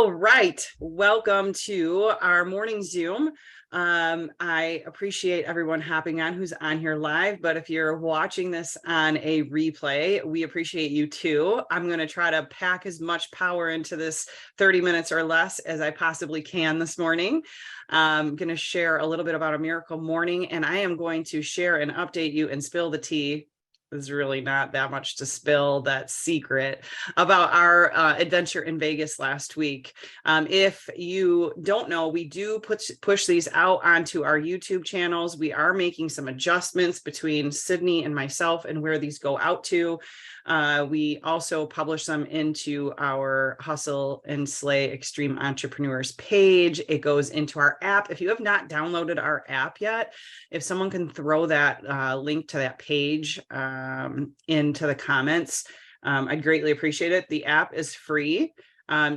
All right, welcome to our morning Zoom. I appreciate everyone hopping on who's on here live, but if you're watching this on a replay, we appreciate you too. I'm going to try to pack as much power into this 30 minutes or less as I possibly can this morning. I'm going to share a little bit about a miracle morning, and I am going to share and update you and spill the tea. There's really not that much to spill, that secret about our adventure in Vegas last week. If you don't know, we do push these out onto our YouTube channels. We are making some adjustments between Sydney and myself and where these go out to. We also publish them into our Hustle and Slay Extreme Entrepreneurs page. It goes into our app. If you have not downloaded our app yet, if someone can throw that link to that page into the comments, I'd greatly appreciate it. The app is free.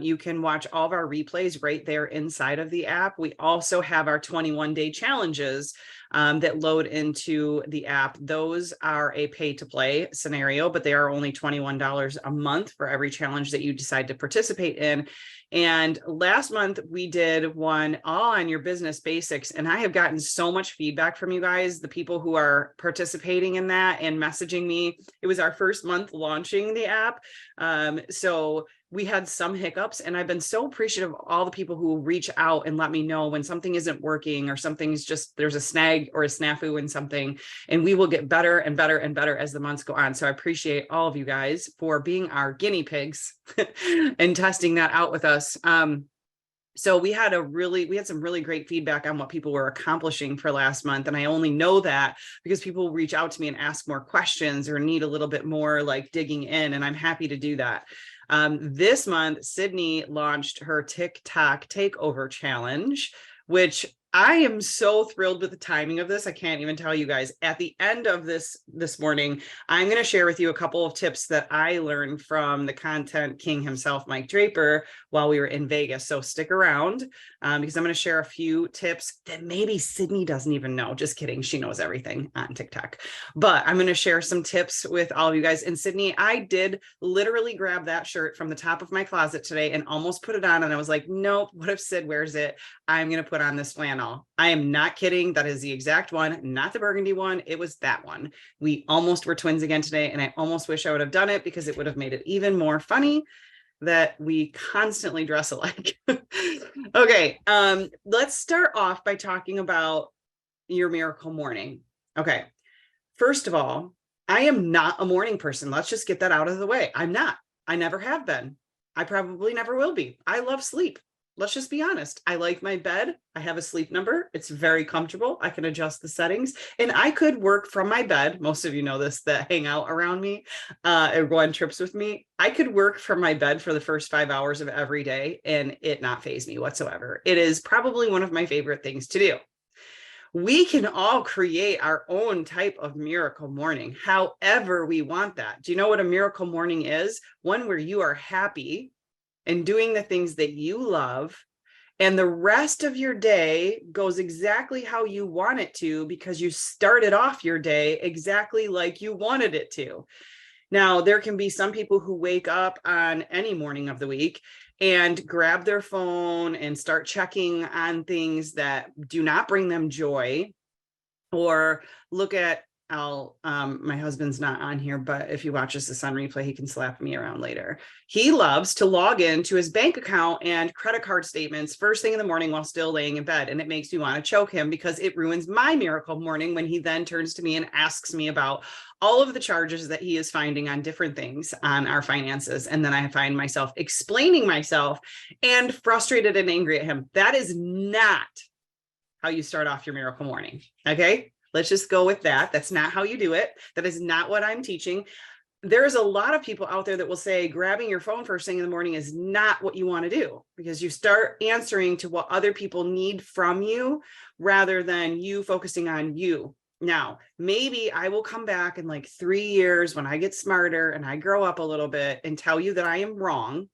You can watch all of our replays right there inside of the app. We also have our 21-day challenges that load into the app. Those are a pay-to-play scenario, but they are only $21 a month for every challenge that you decide to participate in. And last month we did one all on your business basics, and I have gotten so much feedback from you guys, the people who are participating in that and messaging me. It was our first month launching the app. So we had some hiccups, and I've been so appreciative of all the people who reach out and let me know when something isn't working or something's just, there's a snag or a snafu in something, and we will get better and better and better as the months go on. So I appreciate all of you guys for being our guinea pigs and testing that out with us. So we had some really great feedback on what people were accomplishing for last month. And I only know that because people reach out to me and ask more questions or need a little bit more like digging in, and I'm happy to do that. This month, Sydney launched her TikTok takeover challenge, which I am so thrilled with the timing of this. I can't even tell you guys. At the end of this morning, I'm going to share with you a couple of tips that I learned from the content king himself, Mike Draper, while we were in Vegas. So stick around because I'm going to share a few tips that maybe Sydney doesn't even know. Just kidding. She knows everything on TikTok. But I'm going to share some tips with all of you guys. And Sydney, I did literally grab that shirt from the top of my closet today and almost put it on. And I was like, nope, what if Sid wears it? I'm going to put on this flannel. I am not kidding. That is the exact one, not the burgundy one. It was that one. We almost were twins again today, and I almost wish I would have done it because it would have made it even more funny that we constantly dress alike. Okay, let's start off by talking about your miracle morning. Okay, first of all, I am not a morning person. Let's just get that out of the way. I'm not. I never have been. I probably never will be. I love sleep. Let's just be honest. I like my bed. I have a sleep number. It's very comfortable. I can adjust the settings, and I could work from my bed. Most of you know this that hang out around me or go on trips with me. I could work from my bed for the first 5 hours of every day and it not faze me whatsoever. It is probably one of my favorite things to do. We can all create our own type of miracle morning, however we want that. Do you know what a miracle morning is? One where you are happy and doing the things that you love, and the rest of your day goes exactly how you want it to because you started off your day exactly like you wanted it to. Now, there can be some people who wake up on any morning of the week and grab their phone and start checking on things that do not bring them joy, or look at my husband's not on here, but if he watches this on replay, he can slap me around later. He loves to log into his bank account and credit card statements first thing in the morning while still laying in bed. And it makes me want to choke him because it ruins my miracle morning when he then turns to me and asks me about all of the charges that he is finding on different things on our finances. And then I find myself explaining myself and frustrated and angry at him. That is not how you start off your miracle morning. Okay. Let's just go with that. That's not how you do it. That is not what I'm teaching. There's a lot of people out there that will say grabbing your phone first thing in the morning is not what you want to do, because you start answering to what other people need from you rather than you focusing on you. Now, maybe I will come back in like 3 years when I get smarter and I grow up a little bit and tell you that I am wrong.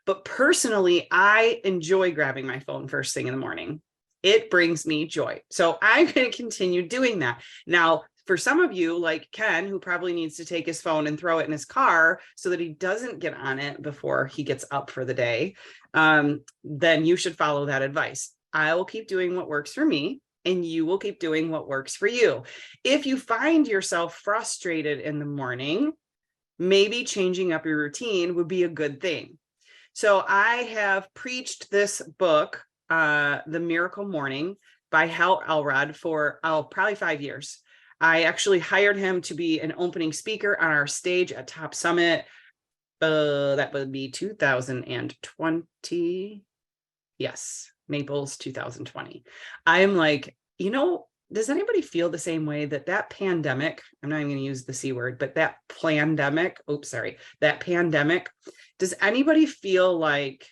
But personally, I enjoy grabbing my phone first thing in the morning. It brings me joy. So I'm going to continue doing that. Now, For some of you, like Ken, who probably needs to take his phone and throw it in his car so that he doesn't get on it before he gets up for the day, then you should follow that advice. I will keep doing what works for me, and you will keep doing what works for you. If you find yourself frustrated in the morning, maybe changing up your routine would be a good thing. So I have preached this book, The Miracle Morning by Hal Elrod, for probably 5 years. I actually hired him to be an opening speaker on our stage at Top Summit. That would be 2020. Yes, Naples 2020. I'm like, does anybody feel the same way that pandemic, I'm not even going to use the C word, but that pandemic, does anybody feel like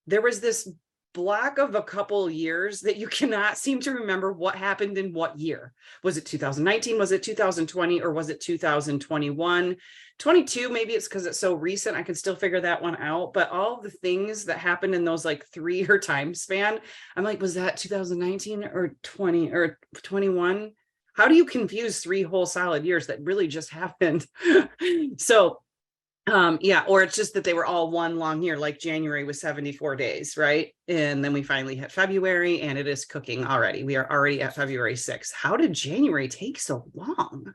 there was this block of a couple years that you cannot seem to remember what happened in what year? Was it 2019? Was it 2020? Or was it 2021? 22, maybe it's because it's so recent, I can still figure that one out. But all the things that happened in those like 3-year time span, I'm like, was that 2019 or 20 or 21? How do you confuse 3 whole solid years that really just happened? So yeah, or it's just that they were all one long year, like January was 74 days, right? And then we finally hit February, and it is cooking already. We are already at February 6th. How did January take so long?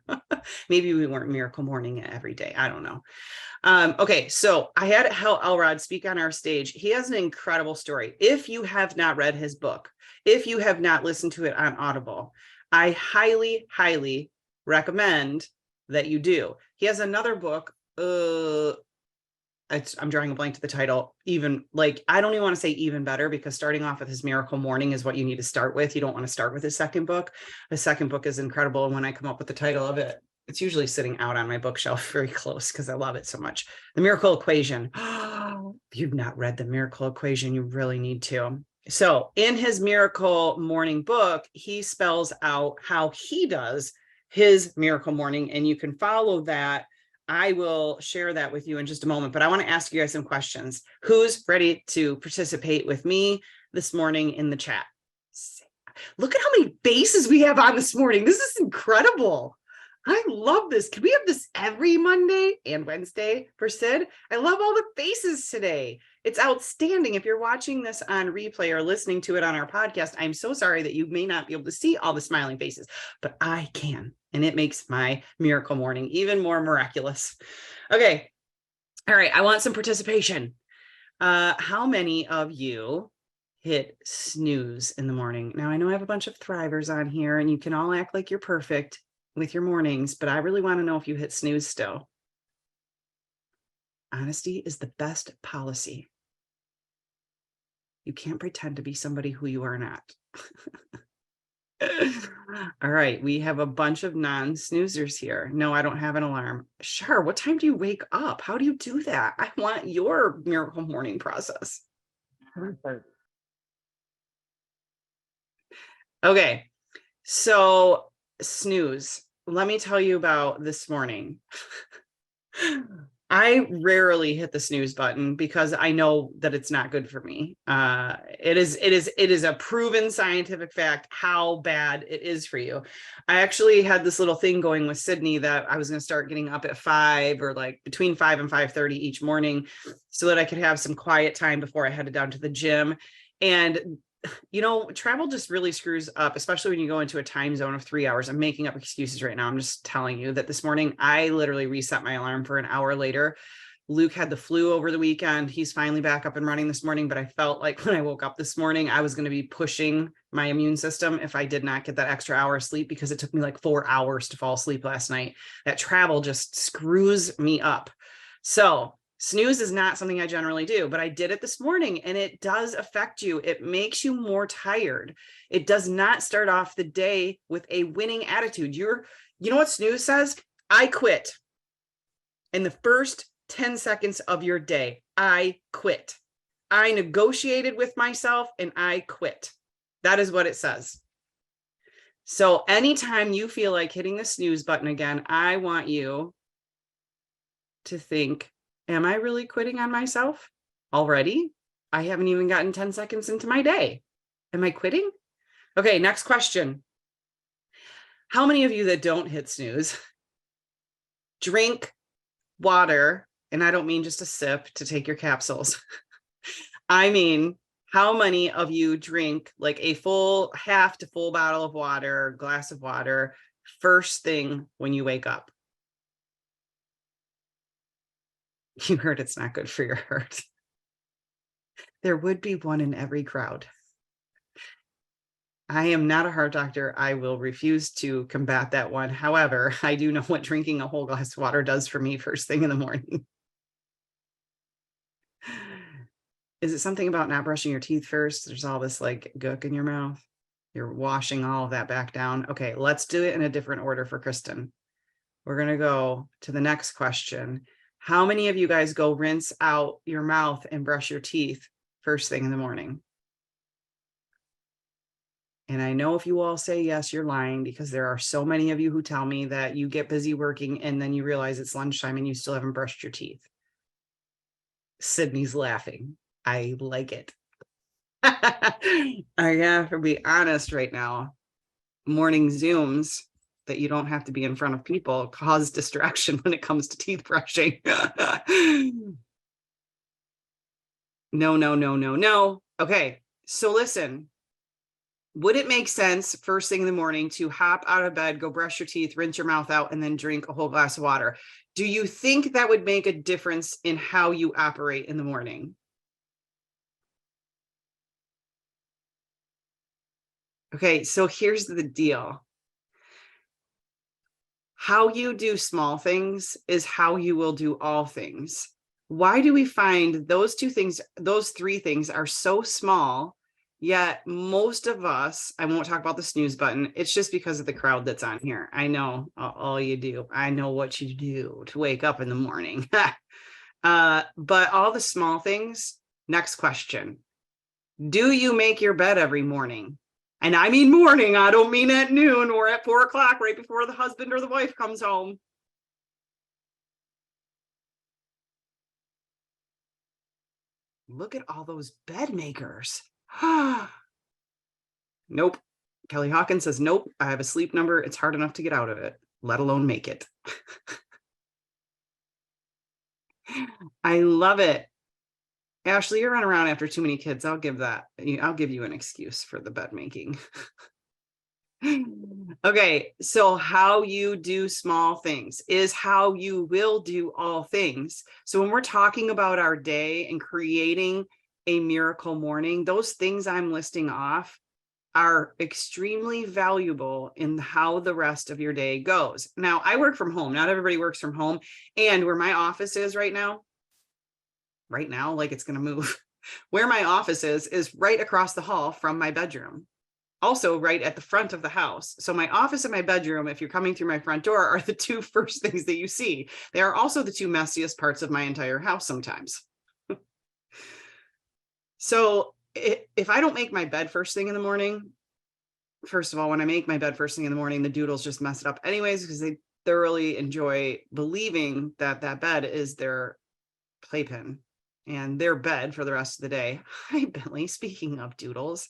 Maybe we weren't Miracle Morning every day. I don't know. Okay, so I had Hal Elrod speak on our stage. He has an incredible story. If you have not read his book, if you have not listened to it on Audible, I highly, highly recommend that you do. He has another book. I'm drawing a blank to the title. Even like, I don't even want to say even better, because starting off with his Miracle Morning is what you need to start with. You don't want to start with his second book. The second book is incredible. And when I come up with the title of it, it's usually sitting out on my bookshelf very close because I love it so much. The Miracle Equation. If you've not read The Miracle Equation, you really need to. So in his Miracle Morning book, he spells out how he does his Miracle Morning, and you can follow that. I will share that with you in just a moment, but I want to ask you guys some questions. Who's ready to participate with me this morning in the chat? Look at how many bases we have on this morning. This is incredible. I love this. Can we have this every Monday and Wednesday for Sid? I love all the faces today. It's outstanding. If you're watching this on replay or listening to it on our podcast, I'm so sorry that you may not be able to see all the smiling faces, but I can. And it makes my Miracle Morning even more miraculous. Okay. All right. I want some participation. How many of you hit snooze in the morning? Now, I know I have a bunch of thrivers on here, and you can all act like you're perfect with your mornings, but I really want to know if you hit snooze still. Honesty is the best policy. You can't pretend to be somebody who you are not. All right, we have a bunch of non-snoozers here. No, I don't have an alarm. Sure, what time do you wake up? How do you do that? I want your Miracle Morning process. Okay, so snooze. Let me tell you about this morning. I rarely hit the snooze button because I know that it's not good for me. It is a proven scientific fact how bad it is for you. I actually had this little thing going with Sydney that I was going to start getting up at 5 or like between 5 and 5:30 each morning so that I could have some quiet time before I headed down to the gym. And travel just really screws up, especially when you go into a time zone of 3 hours. I'm making up excuses right now. I'm just telling you that this morning, I literally reset my alarm for an hour later. Luke had the flu over the weekend. He's finally back up and running this morning, but I felt like when I woke up this morning, I was going to be pushing my immune system if I did not get that extra hour of sleep, because it took me like 4 hours to fall asleep last night. That travel just screws me up. So snooze is not something I generally do, but I did it this morning, and it does affect you. It makes you more tired. It does not start off the day with a winning attitude. You know what snooze says? I quit. In the first 10 seconds of your day, I quit. I negotiated with myself and I quit. That is what it says. So anytime you feel like hitting the snooze button again, I want you to think, am I really quitting on myself already? I haven't even gotten 10 seconds into my day. Am I quitting? Okay, next question. How many of you that don't hit snooze drink water? And I don't mean just a sip to take your capsules. I mean, how many of you drink like a full half to full bottle of water, glass of water, first thing when you wake up? You heard it's not good for your heart. There would be one in every crowd. I am not a heart doctor. I will refuse to combat that one. However, I do know what drinking a whole glass of water does for me first thing in the morning. Is it something about not brushing your teeth first? There's all this like gook in your mouth. You're washing all of that back down. Okay, let's do it in a different order for Kristen. We're going to go to the next question. How many of you guys go rinse out your mouth and brush your teeth first thing in the morning? And I know if you all say yes, you're lying, because there are so many of you who tell me that you get busy working and then you realize it's lunchtime and you still haven't brushed your teeth. Sydney's laughing. I like it. I have to be honest right now. Morning Zooms that you don't have to be in front of people cause distraction when it comes to teeth brushing. No. Okay, so listen. Would it make sense first thing in the morning to hop out of bed, go brush your teeth, rinse your mouth out, and then drink a whole glass of water? Do you think that would make a difference in how you operate in the morning? Okay, so here's the deal. How you do small things is how you will do all things. Why do we find those two things, those three things are so small? Yet most of us, I won't talk about the snooze button. It's just because of the crowd that's on here. I know all you do. I know what you do to wake up in the morning. But all the small things, next question. Do you make your bed every morning? And I mean morning. I don't mean at noon or at 4 o'clock right before the husband or the wife comes home. Look at all those bed makers. Nope. Kelly Hawkins says, nope, I have a sleep number. It's hard enough to get out of it, let alone make it. I love it. Ashley, you're running around after too many kids. I'll give you an excuse for the bed making. Okay, so how you do small things is how you will do all things. So when we're talking about our day and creating a miracle morning, those things I'm listing off are extremely valuable in how the rest of your day goes. Now, I work from home. Not everybody works from home. And where my office is right now, like it's going to move, where my office is right across the hall from my bedroom. Also right at the front of the house. So my office and my bedroom, if you're coming through my front door, are the two first things that you see. They are also the two messiest parts of my entire house sometimes. So if I don't make my bed first thing in the morning, first of all, when I make my bed first thing in the morning, the doodles just mess it up anyways, because they thoroughly enjoy believing that that bed is their playpen and their bed for the rest of the day. Hi, Bentley. Speaking of doodles.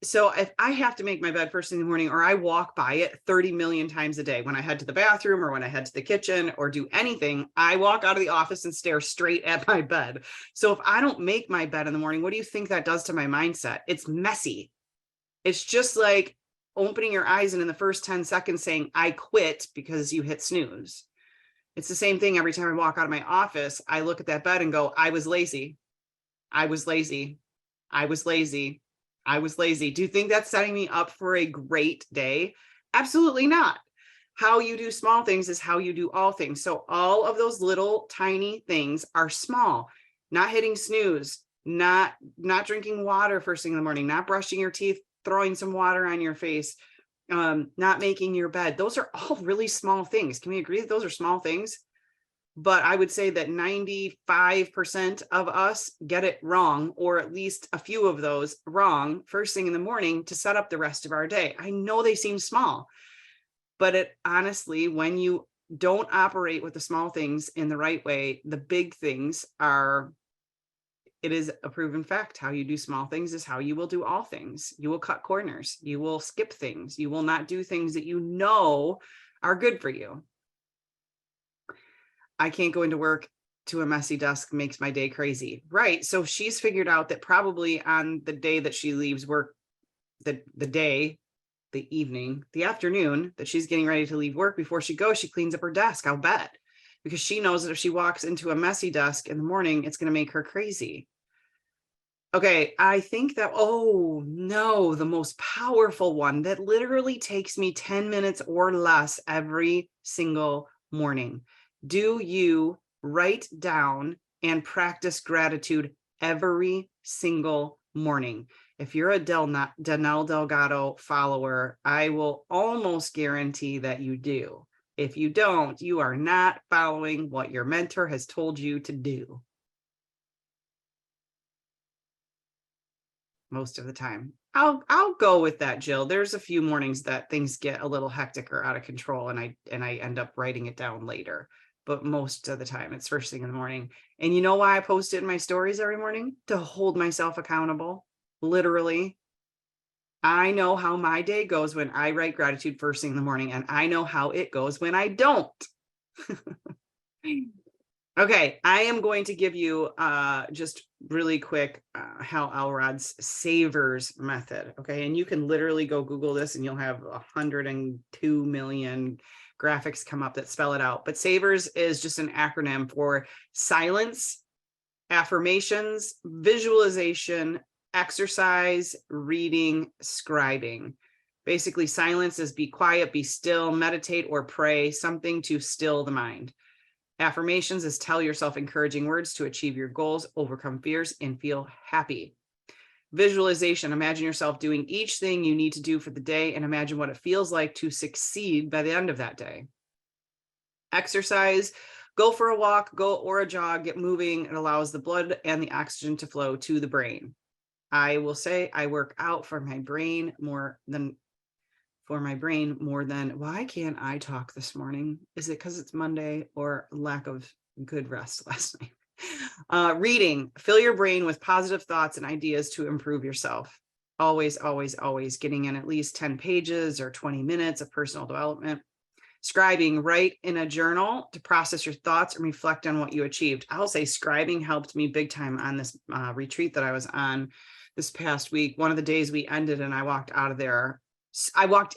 So if I have to make my bed first thing in the morning, or I walk by it 30 million times a day, when I head to the bathroom or when I head to the kitchen or do anything, I walk out of the office and stare straight at my bed. So if I don't make my bed in the morning, what do you think that does to my mindset? It's messy. It's just like opening your eyes and in the first 10 seconds saying, I quit because you hit snooze. It's the same thing every time I walk out of my office. I look at that bed and go, I was lazy. I was lazy. I was lazy. I was lazy. Do you think that's setting me up for a great day? Absolutely not. How you do small things is how you do all things. So all of those little tiny things are small. Not hitting snooze, not drinking water first thing in the morning, not brushing your teeth, throwing some water on your face, not making your bed. Those are all really small things. Can we agree that those are small things? But I would say that 95% of us get it wrong, or at least a few of those wrong first thing in the morning to set up the rest of our day. I know they seem small, but it honestly, when you don't operate with the small things in the right way, the big things are, It is a proven fact. How you do small things is how you will do all things. You will cut corners. You will skip things. You will not do things that you know are good for you. I can't go into work to a messy desk, makes my day crazy. Right. So she's figured out that probably on the day that she leaves work, the evening, the afternoon that she's getting ready to leave work, before she goes, she cleans up her desk, I'll bet. Because she knows that if she walks into a messy desk in the morning, it's going to make her crazy. Okay, I think that, oh no, the most powerful one that literally takes me 10 minutes or less every single morning. Do you write down and practice gratitude every single morning? If you're a Danelle Delgado follower, I will almost guarantee that you do. If you don't, you are not following what your mentor has told you to do. Most of the time. I'll go with that, Jill. There's a few mornings that things get a little hectic or out of control, and I end up writing it down later. But most of the time it's first thing in the morning. And you know why I post it in my stories every morning? To hold myself accountable. Literally. I know how my day goes when I write gratitude first thing in the morning, and I know how it goes when I don't. Okay, I am going to give you just really quick Hal Elrod's Savers method. Okay, and you can literally go Google this and you'll have 102 million graphics come up that spell it out. But Savers is just an acronym for silence, affirmations, visualization, exercise, reading, scribing. Basically, silence is be quiet, be still, meditate, or pray, something to still the mind. Affirmations is tell yourself encouraging words to achieve your goals, overcome fears, and feel happy. Visualization, imagine yourself doing each thing you need to do for the day and imagine what it feels like to succeed by the end of that day. Exercise, go for a walk, go or a jog, get moving. It allows the blood and the oxygen to flow to the brain. I will say I work out for my brain more than why can't I talk this morning? Is it because it's Monday or lack of good rest last night? Reading, fill your brain with positive thoughts and ideas to improve yourself. Always, always, always getting in at least 10 pages or 20 minutes of personal development. Scribing, write in a journal to process your thoughts and reflect on what you achieved. I'll say scribing helped me big time on this retreat that I was on this past week. One of the days we ended and I walked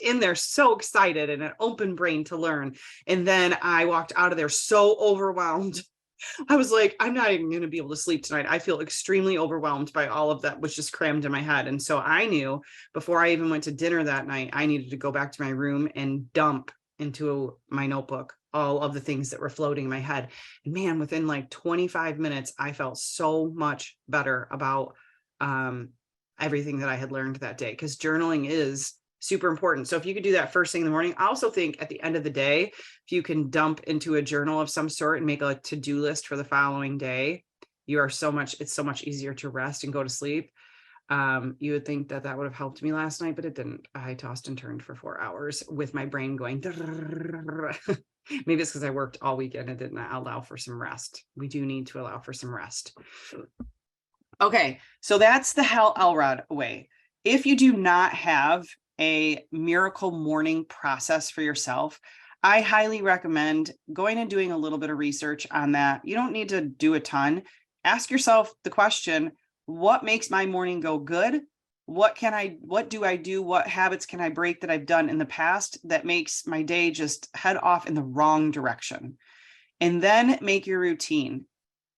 in there so excited and an open brain to learn. And then I walked out of there so overwhelmed. I was like, I'm not even going to be able to sleep tonight. I feel extremely overwhelmed by all of that was just crammed in my head. And so I knew before I even went to dinner that night, I needed to go back to my room and dump into my notebook all of the things that were floating in my head. And man, within like 25 minutes, I felt so much better about everything that I had learned that day, because journaling is super important. So if you could do that first thing in the morning, I also think at the end of the day, if you can dump into a journal of some sort and make a to-do list for the following day, it's so much easier to rest and go to sleep. You would think that would have helped me last night, but it didn't. I tossed and turned for 4 hours with my brain going. Maybe it's because I worked all weekend and did not allow for some rest. We do need to allow for some rest. Okay, so that's the Hal Elrod way. If you do not have a miracle morning process for yourself, I highly recommend going and doing a little bit of research on that. You don't need to do a ton. Ask yourself the question, what makes my morning go good? What do I do? What habits can I break that I've done in the past that makes my day just head off in the wrong direction? And then make your routine.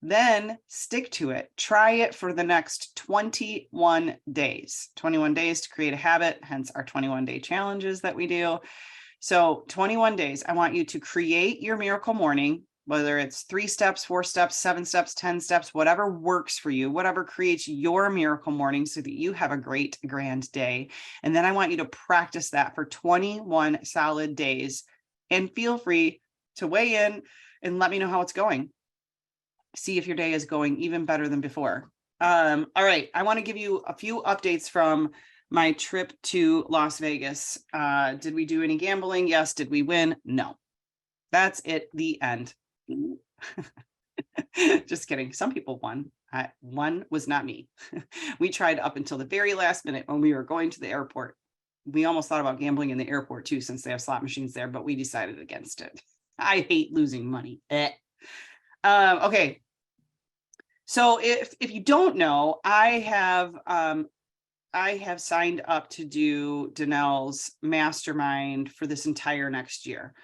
Then stick to it. Try it for the next 21 days. 21 days to create a habit, hence our 21-day challenges that we do. So 21 days, I want you to create your miracle morning, whether it's 3 steps, 4 steps, 7 steps, 10 steps, whatever works for you, whatever creates your miracle morning so that you have a great grand day. And then I want you to practice that for 21 solid days and feel free to weigh in and let me know how it's going. See if your day is going even better than before. All right, I want to give you a few updates from my trip to Las Vegas. Did we do any gambling? Yes. Did we win? No. That's it. The end. Just kidding. Some people won. One was not me. We tried up until the very last minute when we were going to the airport. We almost thought about gambling in the airport too, since they have slot machines there, but we decided against it. I hate losing money. Okay. So if you don't know, I have signed up to do Danelle's mastermind for this entire next year.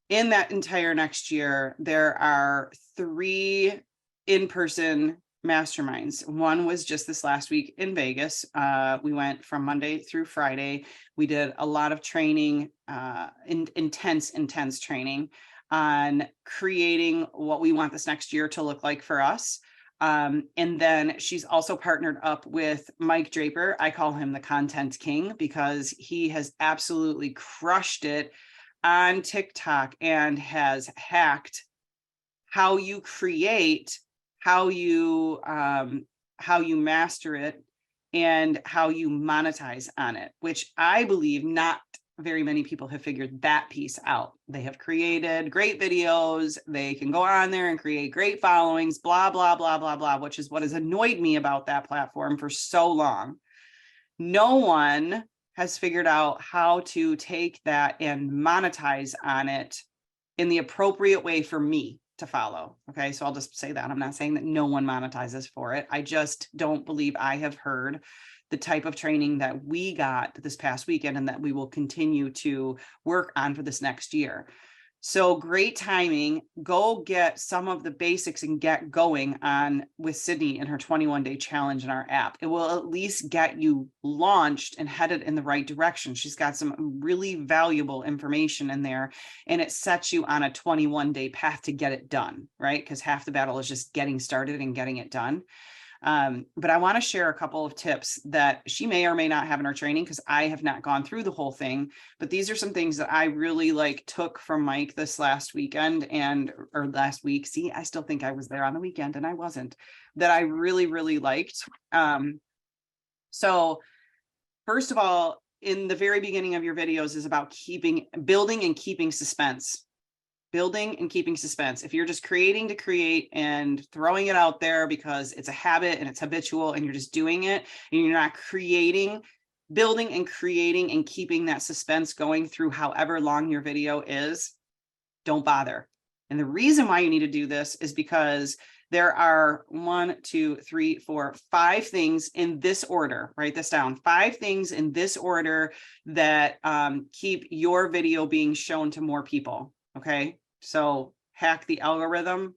In that entire next year, there are 3 in-person masterminds. One was just this last week in Vegas. We went from Monday through Friday. We did a lot of training, intense training on creating what we want this next year to look like for us. And then she's also partnered up with Mike Draper. I call him the content king because he has absolutely crushed it on TikTok and has hacked how you create, how you master it, and how you monetize on it, which I believe not very many people have figured that piece out. They have created great videos. They can go on there and create great followings, blah, blah, blah, blah, blah, which is what has annoyed me about that platform for so long. No one has figured out how to take that and monetize on it in the appropriate way for me to follow. Okay, so I'll just say that. I'm not saying that no one monetizes for it. I just don't believe I have heard the type of training that we got this past weekend and that we will continue to work on for this next year. So great timing. Go get some of the basics and get going on with Sydney and her 21-day challenge in our app. It will at least get you launched and headed in the right direction. She's got some really valuable information in there, and it sets you on a 21-day path to get it done, right? Because half the battle is just getting started and getting it done. But I want to share a couple of tips that she may or may not have in her training because I have not gone through the whole thing. But these are some things that I really took from Mike this last weekend or last week. See, I still think I was there on the weekend and I wasn't, that I really liked. So first of all, in the very beginning of your videos is about building and keeping suspense. Building and keeping suspense. If you're just creating to create and throwing it out there because it's a habit and it's habitual and you're just doing it and you're not building and creating and keeping that suspense going through however long your video is, don't bother. And the reason why you need to do this is because there are 5 things in this order. Write this down. 5 things in this order that keep your video being shown to more people. Okay. So hack the algorithm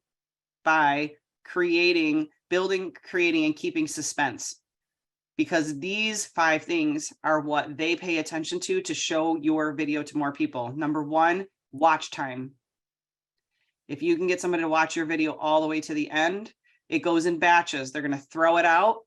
by building, creating, and keeping suspense, because these 5 things are what they pay attention to show your video to more people. Number 1, watch time. If you can get somebody to watch your video all the way to the end, it goes in batches. They're going to throw it out.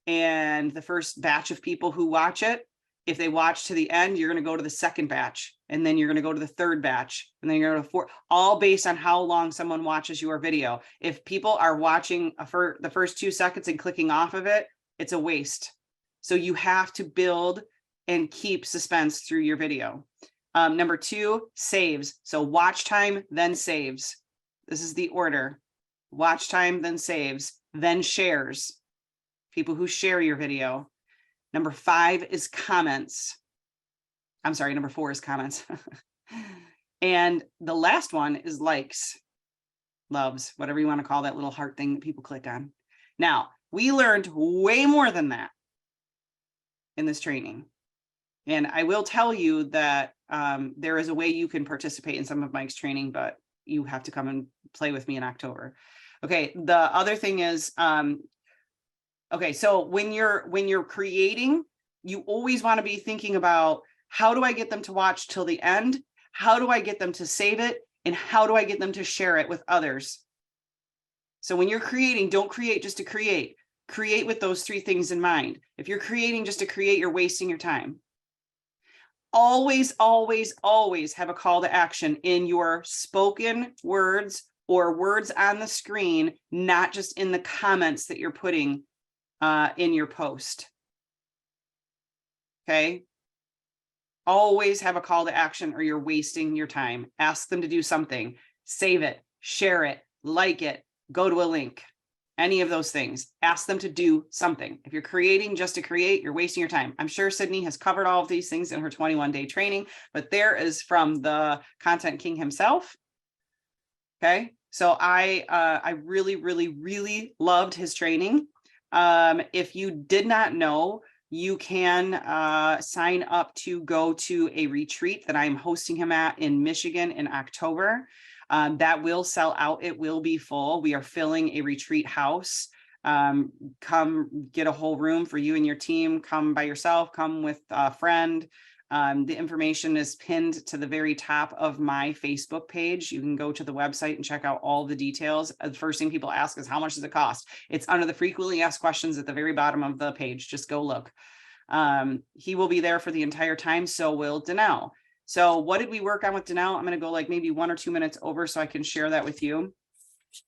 And the first batch of people who watch it, if they watch to the end, you're going to go to the second batch, and then you're going to go to the third batch, and then you're going to 4, all based on how long someone watches your video. If people are watching for the first 2 seconds and clicking off of it, it's a waste. So you have to build and keep suspense through your video. Number 2, saves. So watch time, then saves. This is the order. Watch time, then saves, then shares. People who share your video. Number 5 is comments. I'm sorry, number 4 is comments. And the last one is likes, loves, whatever you want to call that little heart thing that people click on. Now, we learned way more than that in this training. And I will tell you that there is a way you can participate in some of Mike's training, but you have to come and play with me in October. Okay, the other thing is, okay, so when you're creating, you always want to be thinking about, how do I get them to watch till the end? How do I get them to save it? And how do I get them to share it with others? So when you're creating, don't create just to create. Create with those 3 things in mind. If you're creating just to create, you're wasting your time. Always have a call to action in your spoken words or words on the screen, not just in the comments that you're putting in your post. Okay. Always have a call to action or you're wasting your time. Ask them to do something, save it, share it, like it, go to a link. any of those things. Ask them to do something. If you're creating just to create, you're wasting your time. I'm sure Sydney has covered all of these things in her 21-day training, but there is from the Content King himself. Okay, so I really, really, really loved his training. If you did not know, you can sign up to go to a retreat that I'm hosting him at in Michigan in October. That will sell out. It will be full. We are filling a retreat house. Come get a whole room for you and your team. Come by yourself, come with a friend. The information is pinned to the very top of my Facebook page. You can go to the website and check out all the details. The first thing people ask is, how much does it cost? It's under the frequently asked questions at the very bottom of the page. Just go look. He will be there for the entire time. So will Danelle. So what did we work on with Danelle? I'm going to go like maybe 1 or 2 minutes over so I can share that with you.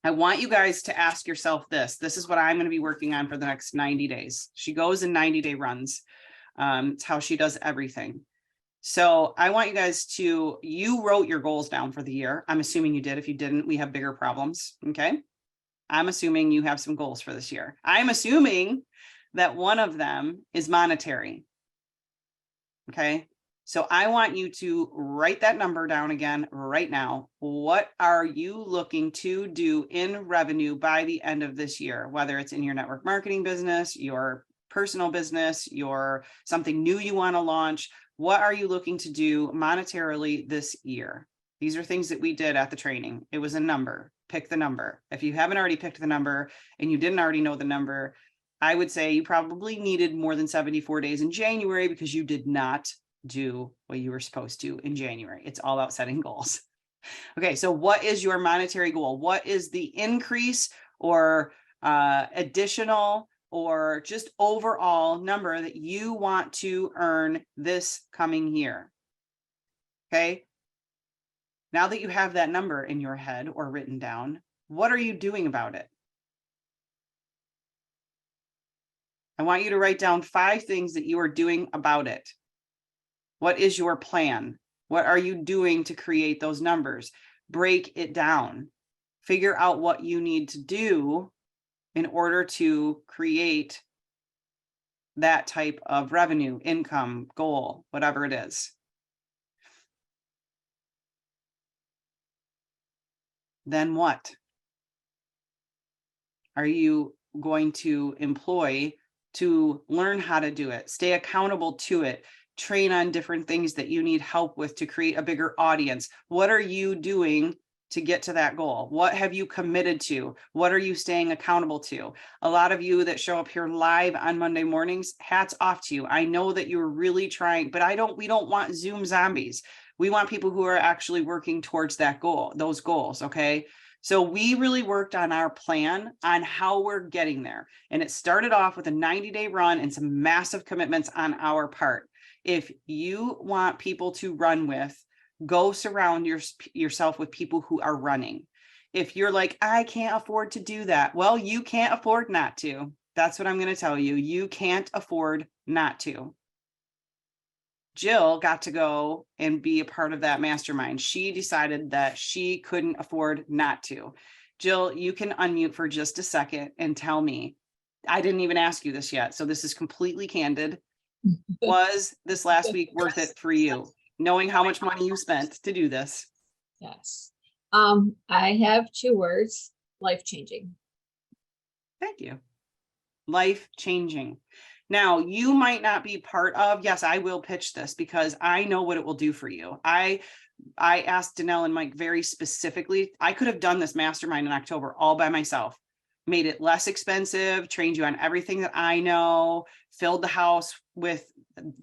I want you guys to ask yourself this. This is what I'm going to be working on for the next 90 days. She goes in 90-day runs. It's how she does everything. So I want you guys to, you wrote your goals down for the year. I'm assuming you did. If you didn't, we have bigger problems. Okay. I'm assuming you have some goals for this year. I'm assuming that one of them is monetary. Okay. So I want you to write that number down again right now. What are you looking to do in revenue by the end of this year? Whether it's in your network marketing business, your personal business, your something new you want to launch. What are you looking to do monetarily this year? These are things that we did at the training. It was a number. Pick the number. If you haven't already picked the number and you didn't already know the number, I would say you probably needed more than 74 days in January because you did not do what you were supposed to in January. It's all about setting goals. Okay, so what is your monetary goal? What is the increase or additional or just overall number that you want to earn this coming year? Okay, now that you have that number in your head or written down, what are you doing about it? I want you to write down 5 things that you are doing about it. What is your plan? What are you doing to create those numbers? Break it down. Figure out what you need to do in order to create that type of revenue, income, goal, whatever it is. Then what? Are you going to employ to learn how to do it? Stay accountable to it. Train on different things that you need help with to create a bigger audience. What are you doing to get to that goal? What have you committed to? What are you staying accountable to? A lot of you that show up here live on Monday mornings, hats off to you. I know that you're really trying, but we don't want Zoom zombies. We want people who are actually working towards that goal, those goals. Okay. So we really worked on our plan on how we're getting there. And it started off with a 90-day run and some massive commitments on our part. If you want people to run with, go surround yourself with people who are running. If you're like, I can't afford to do that. Well, you can't afford not to. That's what I'm going to tell you. You can't afford not to. Jill got to go and be a part of that mastermind. She decided that she couldn't afford not to. Jill, you can unmute for just a second and tell me, I didn't even ask you this yet, so this is completely candid. Was this last week worth it for you, knowing how much money you spent to do this? Yes. I have 2 words, life-changing. Thank you. Life-changing. Now, you might not be part of, yes, I will pitch this because I know what it will do for you. I asked Danelle and Mike very specifically. I could have done this mastermind in October all by myself, made it less expensive, trained you on everything that I know, filled the house with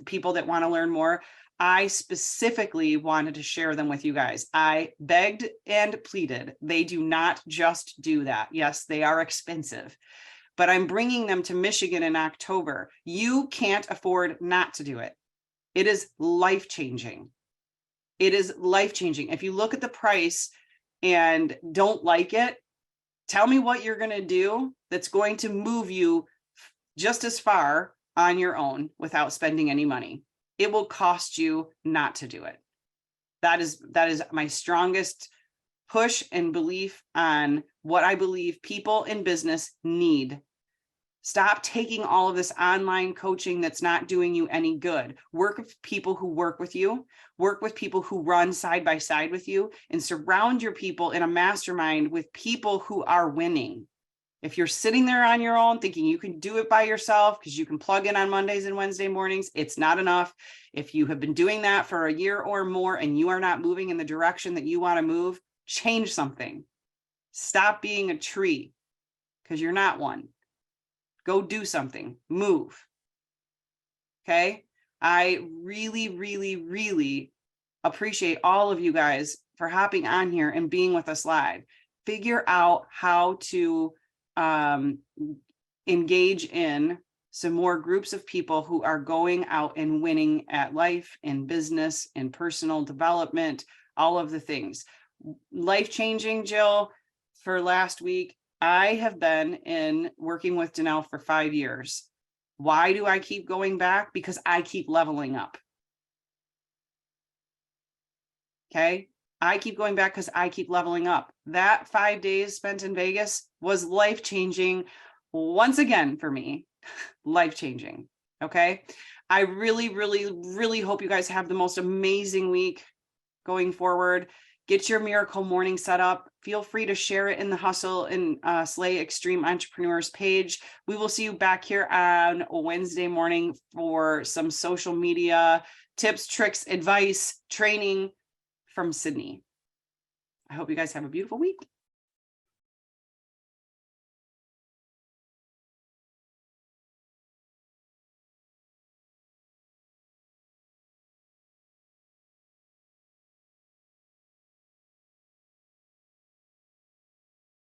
people that want to learn more. I specifically wanted to share them with you guys. I begged and pleaded. They do not just do that. Yes, they are expensive, but I'm bringing them to Michigan in October. You can't afford not to do it. It is life-changing. It is life-changing. If you look at the price and don't like it, tell me what you're going to do that's going to move you just as far on your own without spending any money. It will cost you not to do it. That is my strongest push and belief on what I believe people in business need. Stop taking all of this online coaching that's not doing you any good. Work with people who work with you, work with people who run side by side with you, and surround your people in a mastermind with people who are winning. If you're sitting there on your own thinking you can do it by yourself because you can plug in on Mondays and Wednesday mornings, it's not enough. If you have been doing that for a year or more and you are not moving in the direction that you want to move, change something. Stop being a tree because you're not one. Go do something, move. Okay. I really, really, really appreciate all of you guys for hopping on here and being with us live. Figure out how to engage in some more groups of people who are going out and winning at life, in business, in personal development, all of the things. Life-changing, Jill, for last week, I have been in working with Danelle for 5 years. Why do I keep going back? Because I keep leveling up. Okay. I keep going back because I keep leveling up. That 5 days spent in Vegas was life-changing once again for me. Life-changing. Okay. I really, really, really hope you guys have the most amazing week going forward. Get your miracle morning set up. Feel free to share it in the Hustle and Slay Extreme Entrepreneurs page. We will see you back here on Wednesday morning for some social media tips, tricks, advice, training from Sydney. I hope you guys have a beautiful week.